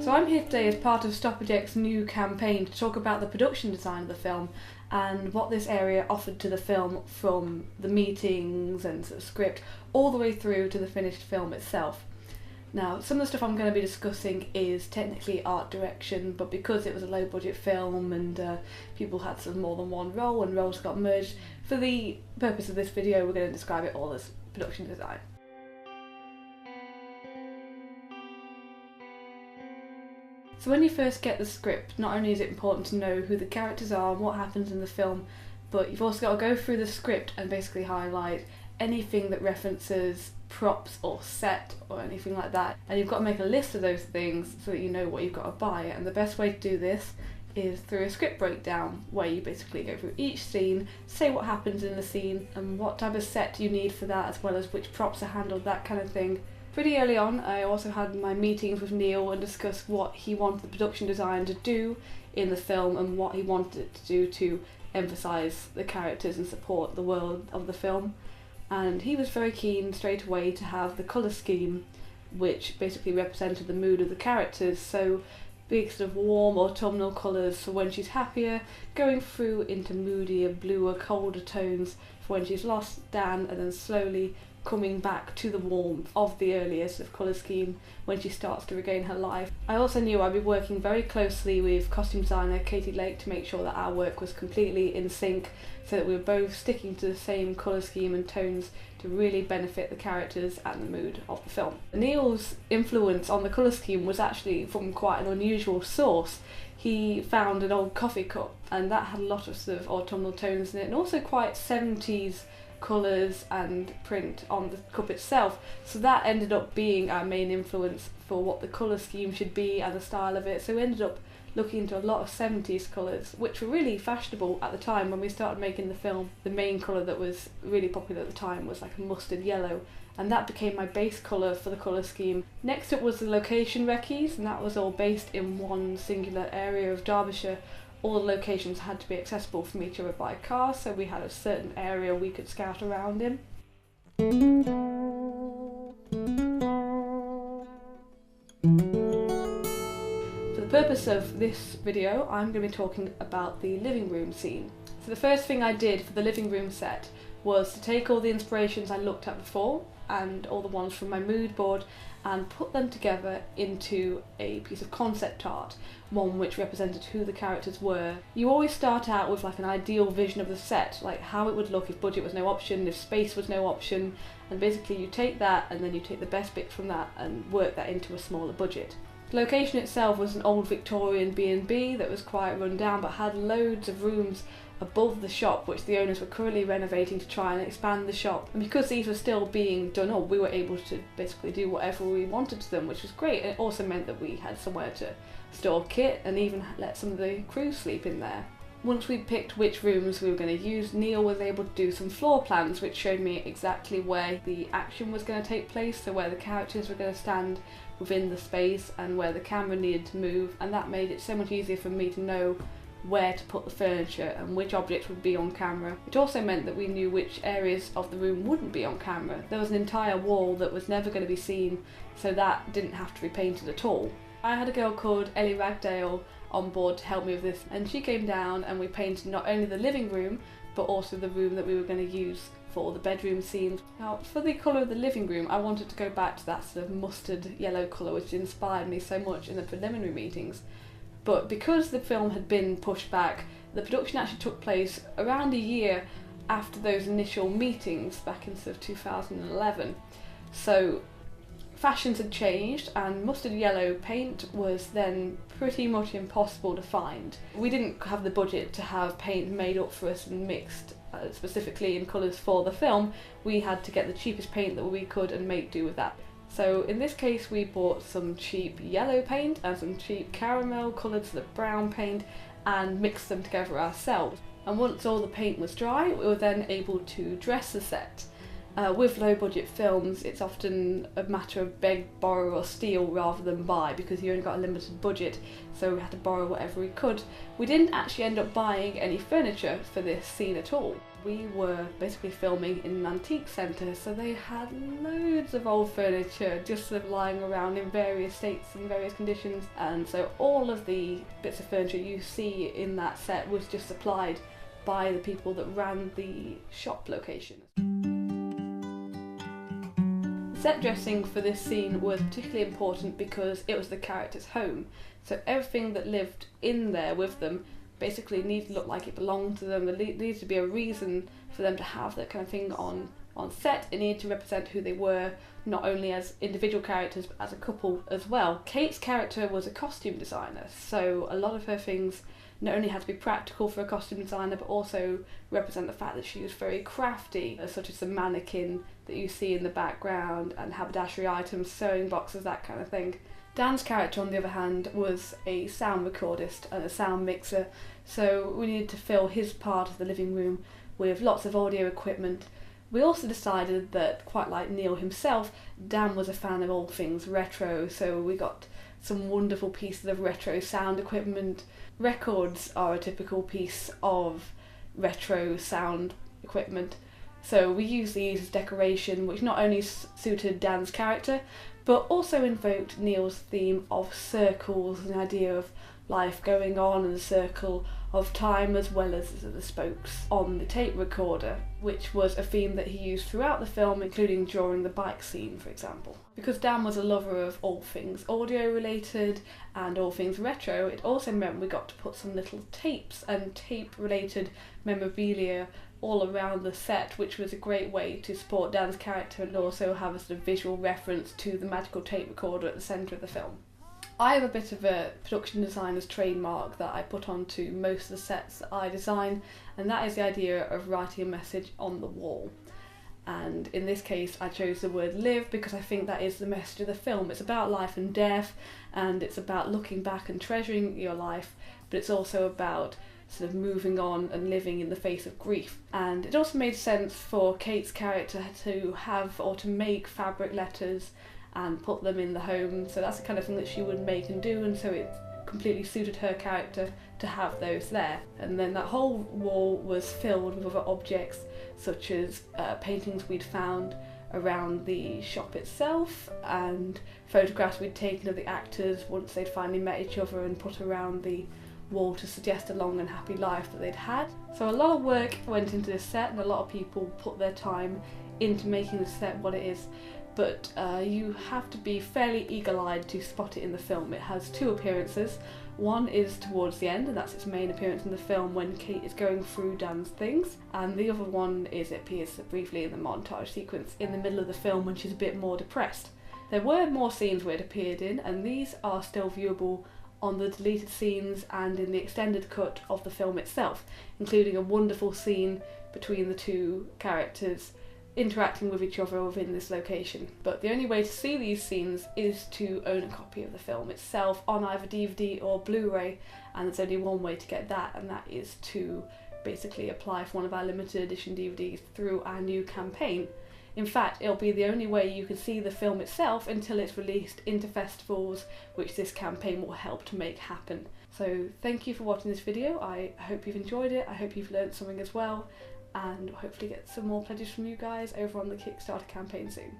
So I'm here today as part of Stop Eject's new campaign to talk about the production design of the film and what this area offered to the film, from the meetings and sort of script all the way through to the finished film itself. Now, some of the stuff I'm going to be discussing is technically art direction, but because it was a low budget film and people had sort of more than one role and roles got merged, for the purpose of this video we're going to describe it all as production design. So when you first get the script, not only is it important to know who the characters are and what happens in the film, but you've also got to go through the script and basically highlight anything that references props or set or anything like that, and you've got to make a list of those things so that you know what you've got to buy. And the best way to do this is through a script breakdown, where you basically go through each scene, say what happens in the scene and what type of set you need for that, as well as which props are handled, that kind of thing. Pretty early on I also had my meetings with Neil and discussed what he wanted the production design to do in the film and what he wanted it to do to emphasise the characters and support the world of the film. And he was very keen straight away to have the colour scheme, which basically represented the mood of the characters. So big sort of warm autumnal colours for when she's happier, going through into moodier, bluer, colder tones for when she's lost Dan, and then slowly coming back to the warmth of the earlier sort of colour scheme when she starts to regain her life. I also knew I'd be working very closely with costume designer Katie Lake to make sure that our work was completely in sync, so that we were both sticking to the same colour scheme and tones to really benefit the characters and the mood of the film. Neil's influence on the colour scheme was actually from quite an unusual source. He found an old coffee cup and that had a lot of sort of autumnal tones in it, and also quite 70s colours and print on the cup itself, so that ended up being our main influence for what the colour scheme should be and the style of it. So we ended up looking into a lot of 70s colours, which were really fashionable at the time when we started making the film. The main colour that was really popular at the time was like a mustard yellow, and that became my base colour for the colour scheme. Next up was the location recce's, and that was all based in one singular area of Derbyshire. All the locations had to be accessible from each other by car, so we had a certain area we could scout around in. For the purpose of this video, I'm going to be talking about the living room scene. So the first thing I did for the living room set was to take all the inspirations I looked at before and all the ones from my mood board and put them together into a piece of concept art, one which represented who the characters were. You always start out with like an ideal vision of the set, like how it would look if budget was no option, if space was no option, and basically you take that and then you take the best bits from that and work that into a smaller budget. The location itself was an old Victorian B&B that was quite run down but had loads of rooms above the shop, which the owners were currently renovating to try and expand the shop. And because these were still being done up, we were able to basically do whatever we wanted to them, which was great. And it also meant that we had somewhere to store kit and even let some of the crew sleep in there. Once we picked which rooms we were going to use, Neil was able to do some floor plans which showed me exactly where the action was going to take place, so where the characters were going to stand within the space and where the camera needed to move, and that made it so much easier for me to know where to put the furniture and which objects would be on camera. It also meant that we knew which areas of the room wouldn't be on camera. There was an entire wall that was never going to be seen, so that didn't have to be painted at all. I had a girl called Ellie Ragdale on board to help me with this, and she came down and we painted not only the living room but also the room that we were going to use for the bedroom scenes. Now, for the colour of the living room, I wanted to go back to that sort of mustard yellow colour which inspired me so much in the preliminary meetings. But because the film had been pushed back, the production actually took place around a year after those initial meetings back in sort of 2011. So fashions had changed and mustard yellow paint was then pretty much impossible to find. We didn't have the budget to have paint made up for us and mixed specifically in colours for the film. We had to get the cheapest paint that we could and make do with that. So in this case we bought some cheap yellow paint and some cheap caramel coloured sort of brown paint and mixed them together ourselves. And once all the paint was dry, we were then able to dress the set. With low budget films, it's often a matter of beg, borrow or steal rather than buy, because you only got a limited budget, so we had to borrow whatever we could. We didn't actually end up buying any furniture for this scene at all. We were basically filming in an antique centre, so they had loads of old furniture just sort of lying around in various states and various conditions, and so all of the bits of furniture you see in that set was just supplied by the people that ran the shop location. Set dressing for this scene was particularly important because it was the character's home, so everything that lived in there with them basically needed to look like it belonged to them. There needed to be a reason for them to have that kind of thing on set. It needed to represent who they were, not only as individual characters but as a couple as well. Kate's character was a costume designer, so a lot of her things not only had to be practical for a costume designer but also represent the fact that she was very crafty, such as the mannequin that you see in the background and haberdashery items, sewing boxes, that kind of thing. Dan's character, on the other hand, was a sound recordist and a sound mixer, so we needed to fill his part of the living room with lots of audio equipment. We also decided that, quite like Neil himself, Dan was a fan of all things retro, so we got some wonderful pieces of retro sound equipment. Records are a typical piece of retro sound equipment, so we used these as decoration, which not only suited Dan's character but also invoked Neil's theme of circles, an idea of life going on in a circle of time, as well as the spokes on the tape recorder, which was a theme that he used throughout the film, including during the bike scene, for example. Because Dan was a lover of all things audio related and all things retro, it also meant we got to put some little tapes and tape related memorabilia all around the set, which was a great way to support Dan's character and also have a sort of visual reference to the magical tape recorder at the centre of the film. I have a bit of a production designer's trademark that I put onto most of the sets that I design, and that is the idea of writing a message on the wall. And in this case I chose the word live because I think that is the message of the film. It's about life and death, and it's about looking back and treasuring your life, but it's also about sort of moving on and living in the face of grief. And it also made sense for Kate's character to have or to make fabric letters and put them in the home, so that's the kind of thing that she would make and do, and so it completely suited her character to have those there. And then that whole wall was filled with other objects, such as paintings we'd found around the shop itself and photographs we'd taken of the actors once they'd finally met each other and put around the wall to suggest a long and happy life that they'd had. So a lot of work went into this set, and a lot of people put their time into making the set what it is, but you have to be fairly eagle-eyed to spot it in the film. It has two appearances. One is towards the end, and that's its main appearance in the film when Kate is going through Dan's things, and the other one is it appears briefly in the montage sequence in the middle of the film when she's a bit more depressed. There were more scenes where it appeared in, and these are still viewable on the deleted scenes and in the extended cut of the film itself, including a wonderful scene between the two characters interacting with each other within this location. But the only way to see these scenes is to own a copy of the film itself on either DVD or Blu-ray, and there's only one way to get that, and that is to basically apply for one of our limited edition DVDs through our new campaign. In fact, it'll be the only way you can see the film itself until it's released into festivals, which this campaign will help to make happen. So thank you for watching this video. I hope you've enjoyed it. I hope you've learned something as well, and hopefully get some more pledges from you guys over on the Kickstarter campaign soon.